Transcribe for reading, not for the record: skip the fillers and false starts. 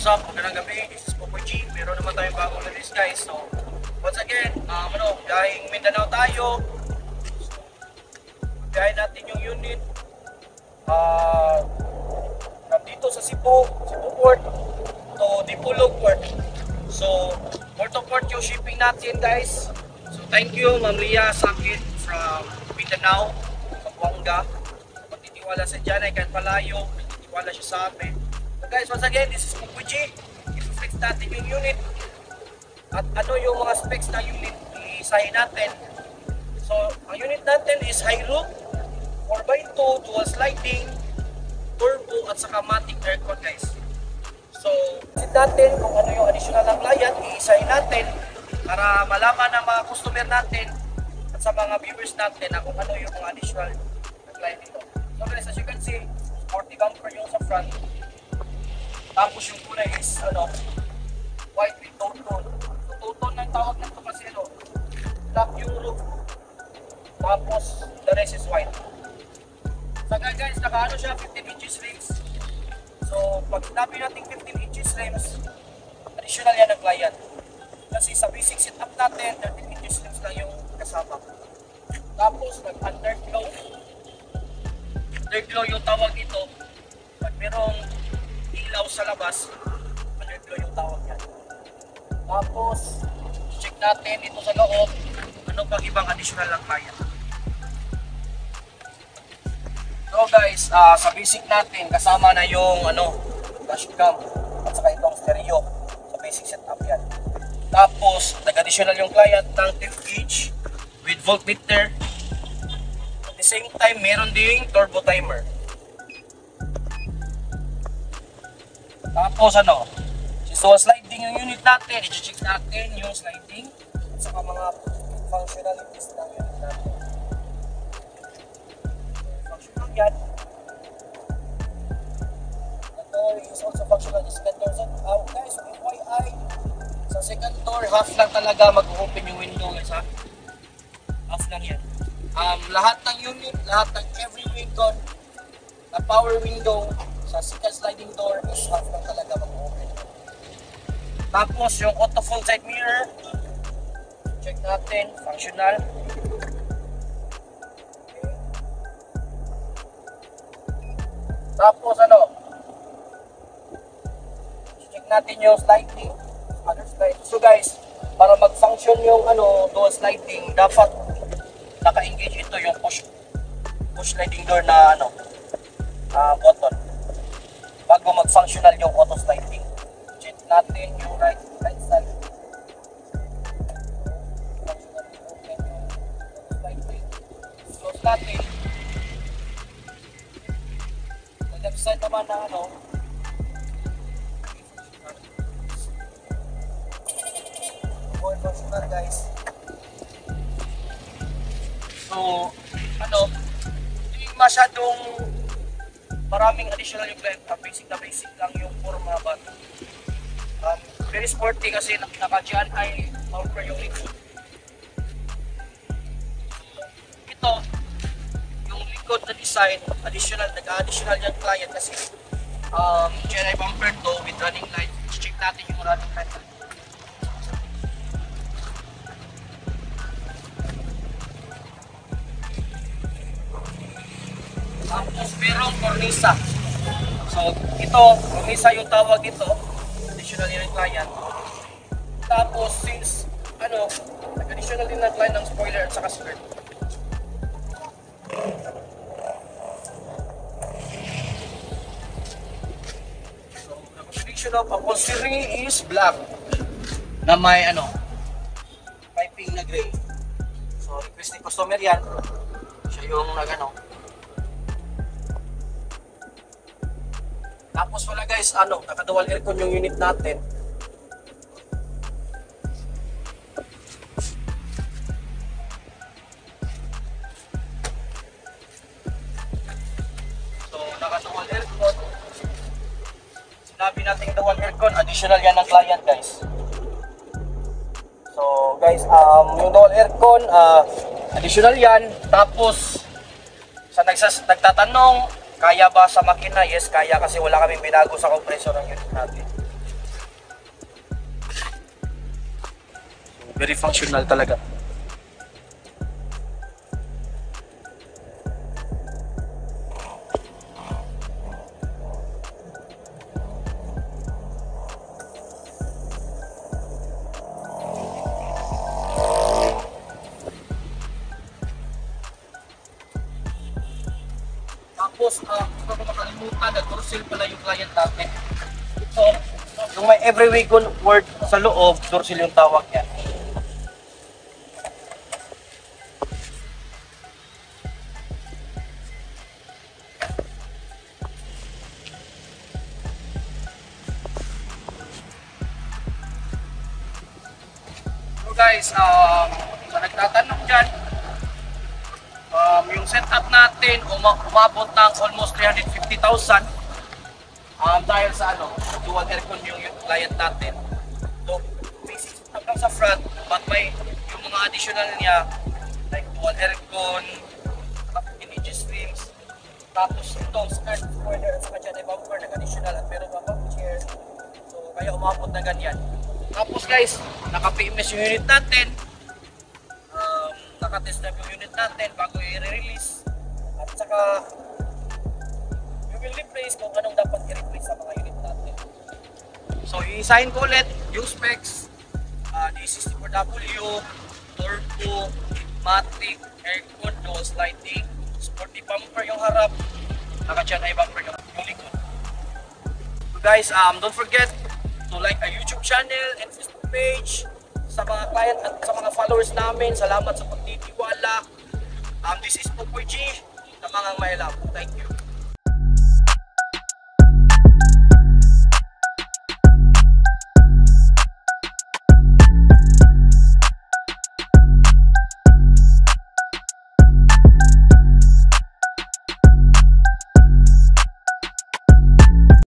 Usap, magandang gabi. This is Popoy G. Meron naman tayong bagong release, guys. So, once again, dahil Mindanao tayo. Biyahin natin yung unit from dito sa Cebu Port to Dipolog Port. So, port to port yung shipping natin, guys. So, thank you, Ma'am Lia Sakit from Mindanao, Pampanga. Magtitiwala sa Janay, kahit palayo, magtitiwala siya sa amin. So guys, once again, this is Popoy G. I-flex natin yung unit. At ano yung mga specs na unit i-isahin natin. So, ang unit natin is high roof, 4x2, dual sliding, turbo, at saka matic aircon, guys. So, isin natin kung ano yung additional ng client, i-isahin natin para malaman ng mga customer natin at sa mga viewers natin na kung ano yung mga additional ng client dito. So guys, as you can see, sporty bumper yung sa front. Tapos yung kulay is white with tone tone. So tone tone ng tawag nito kasi black yung roof. Tapos the rest is white. So guys, naka siya 15 inches rims. So pag sinabi natin 15 inches rims, additional yan ng client. Kasi sa basic setup natin, 13 inches rims lang yung kasama. Tapos nag-underglow. Underglow yung tawag ito. Pag merong ilaw sa labas, underglow yung tawag yan. Tapos, check natin ito sa loob, ano pang ibang additional ng client. So guys, sa basic natin, kasama na yung dashcam at saka itong stereo. Sa basic setup yan. Tapos, nag-additional yung client ng tip gauge with voltmeter. At the same time, meron ding turbo timer. Tapos so sliding yung unit natin, i-check natin yung sliding at saka mga functionalities ng unit natin. Functional yan. Ito is also functional is second door. Guys, FYI, sa second door, half lang talaga mag-open yung window, guys, ha? Half lang yan. Lahat ng unit, lahat ng every window, na power window, sa second sliding door is half lang talaga mag-open. Tapos yung auto full side mirror, check natin, functional. Okay. Tapos check natin yung sliding, other slide. So guys, para mag-function yung dual sliding, dapat naka-engage ito yung push sliding door na button. Bago mag-functional yung auto sliding. Check natin yung right side. Functional yung open yung auto sliding. Close natin. Sa left side naman na full functional, guys. So, hindi masyadong maraming additional yung client, basic lang yung forma, but very sporty kasi naka-GNI bumper yung likod. Ito, yung likod na design, nag-additional yung client kasi GNI bumper to with running light. Check natin yung running light. Tapos merong cornisa. So ito, cornisa yung tawag dito. Additional yung client. Tapos since nag-additional din ng client ng spoiler at saka skirt. So the combination of upholstery is black. na may ano, piping na gray. So request ni customer yan. Siya yung nagano. Tapos wala guys, ano, naka-dual aircon yung unit natin. So naka-dual aircon. Sinabi natin dual aircon, additional yan ng client guys. So guys, yung dual aircon, additional yan. Tapos sa nagtatanong, kaya ba sa makina? Yes, kaya kasi wala kaming binago sa compressor ng unit natin. So, very functional talaga. Tapos, kung ko makalimutan, nag-doorsill pala yung client natin. So, yung may every week word sa loob, doorsill yung tawag yan. So guys, sa nagtatanong dyan, yung setup natin umabot ng almost 350,000 dahil sa ano, dual aircon yung client natin. So basic setup lang sa front, but may yung mga additional niya like dual aircon, energy streams, tapos ito skirt spoiler at saka dyan ay bumper na additional at meron pa pang chair. So kaya umabot na ganyan. Tapos guys, naka-PMS yung unit natin. Naka-test drive yung unit natin bago i-release. At saka we will replace kung anong dapat i-replace sa mga unit natin. So i-sign ko ulit yung specs. D64W, turbo, matic, aircon, dual sliding, sporty bumper yung harap, naka-dyan ay bumper yung likod. So guys, don't forget to like our YouTube channel and Facebook page. Sa mga client at sa mga followers namin, salamat sa pagtitiwala. This is Popoy G, na mga may love. Thank you.